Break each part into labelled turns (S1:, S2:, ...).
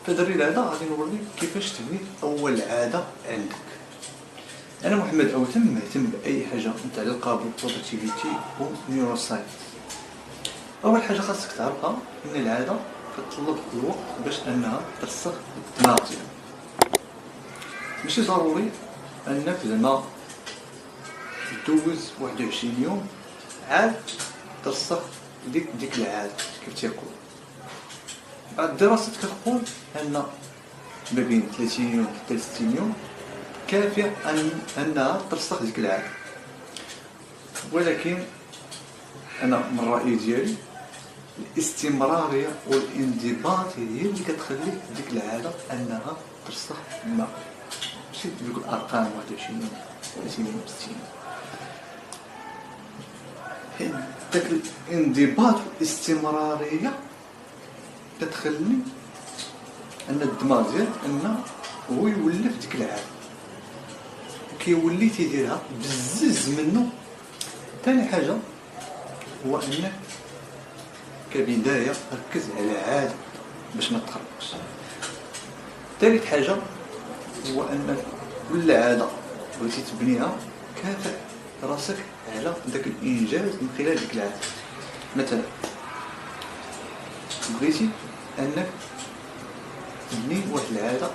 S1: في هذا الريل هذا غادي نوريك كيفاش تبني اول عاده عندك. انا محمد اوتم مهتم باي حاجه متعلقه بالبرودكتيفيتي ونيورو ساينس. اول حاجه خاصك تعرفها ان العاده كتطلب الوقت باش انها ترسخ الدماغ ديالك. ماشي ضروري انك زعما دوز 21 يوم عاد ترسخ ديك العاده كيف تيقول. بعض الدراسات كتقول ان ما بين 30 يوم حتى 60 يوم كافيه انها ترسخ ديك العاده. ولكن انا من الراي ديالي الاستمراريه والانضباط هي اللي كتخلي ديك العاده انها ترسخ ما ماشي ديك الارقام 21 يوم 30 يوم 60 يوم. داك الانضباط والاستمراريه كتخلي ان الدماغ ديالك انه هو يولف ديك العاده وكيولي تيديرها بزز منه. ثاني حاجه هو انك كبدايه ركز على عاده باش ما تخربش. ثالث حاجه هو انك كل عاده بغيتي تبنيها كافئ راسك على داك الانجاز من خلال ديك العاده. مثلا بغيتي انك تبني واحد العاده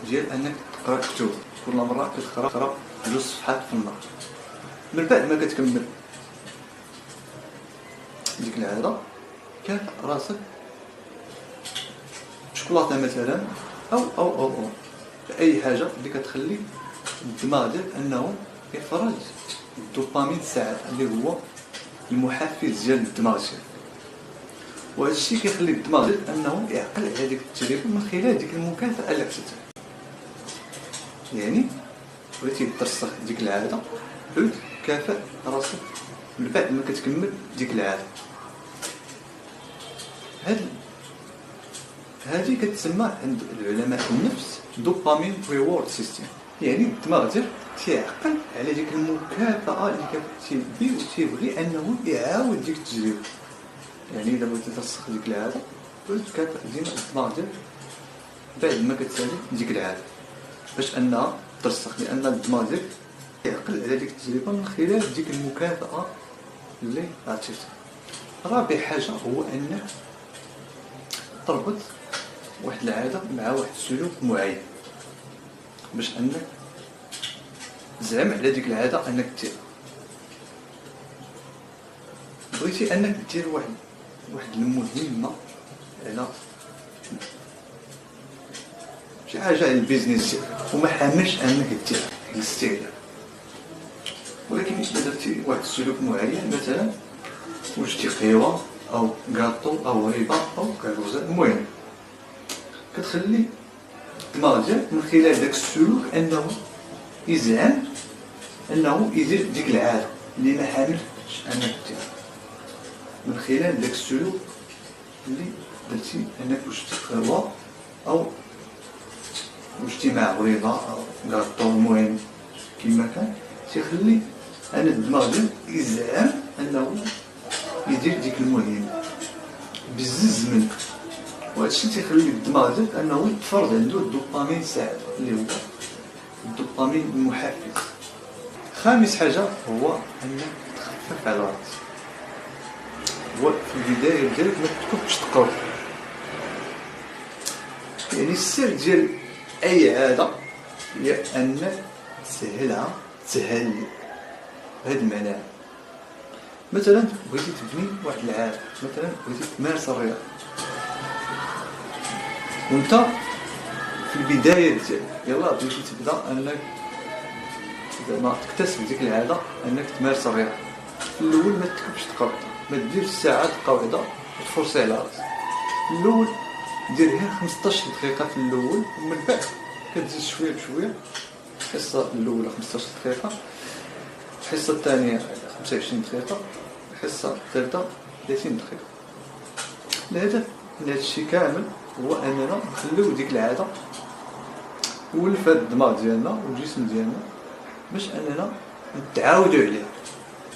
S1: ديال انك تقرا كتب كل مره كتقرا 2 صفحات في النهار. من بعد ما كتكمل ديك العاده كافئ راسك شوكولاته مثلا او اي حاجه اللي كتخلي الدماغ ديالك انه يفرز الدوبامين السعاده اللي هو المحفز ديال الدماغ ديالك. وهذا الشيء كيخلي الدماغ ديالك انه يعقل على ديك التجربه من خلال ديك المكافاه اللي عطيتها. يعني بغيتي ترسخ ديك العاده عود كافئ راسك من بعد ما كتكمل ديك العاده. هذه كتسمى عند العلماء النفس دوبامين ريورد سيستم. يعني الدماغ ديالك تيعقل على ديك المكافاه اللي كتبي وتيبغي انه يعاود ديك التجربه. يعني الا بغيتي ترسخ ديك العاده كتكافئ ديما الدماغ ديالك بعد ما كتسالي ديك العاده باش انها ترسخ، لان الدماغ ديالك يعقل على ديك التجربه من خلال ديك المكافاه اللي عطيتها. رابع حاجه هو انك تربط واحد العاده مع واحد السلوك معين باش انك تزعم على ديك العاده انك ديرها. بغيتي انك دير واحد المهمه على شي حاجه على البيزنس ديالك وما حاملش انك ديرها الاستعداد، ولكن الا درتي واحد السلوك معين مثلا وجدتي قهوه او كاطو او ريبه او كروزه، المهم كتخلي الدماغ ديالك من خلال داك السلوك انه يزعم انه يدير ديك العاده اللي ما حاملش انك ديرها من خلال داك السلوك اللي درتي انك وجدتي قهوه او وجدتي مع ريبه او كاطو. المهم كما كان تيخلي ان الدماغ ديالك يزعم انه يدير ديك المهمه بزز منك. وهذا الشيء تيخلي الدماغ ديالك انه يتفرض عنده الدوبامين السعاده اللي هو الدوبامين المحفز. خامس حاجه هو انك تخفف على راسك. هو في البدايه ديالك ما تكونش تقرب. يعني السر ديال اي عاده هي انك تسهلها تسهل بهذا المعنى. مثلا بغيتي تبني واحد العاده، مثلا بغيتي تمارس الرياضه وانت في البدايه ديالك يلا بغيتي تبدا انك زعما تكتسب ديك العاده انك تمارس الرياضه. في الاول ما تكونش تقرب، ما ديرش ساعات قاعده وتفرسي على راسك. الاول دير غير 15 دقيقه في الاول ومن بعد كتزيد شويه بشويه. الحصه الاولى 15 دقيقه، الحصه الثانيه 25 دقيقه، الحصه الثالثه 30 دقيقه. الهدف من هذا الشيء كامل هو اننا نخليو ديك العاده ولف هاد الدماغ ديالنا والجسم ديالنا باش اننا نتعاودوا عليها.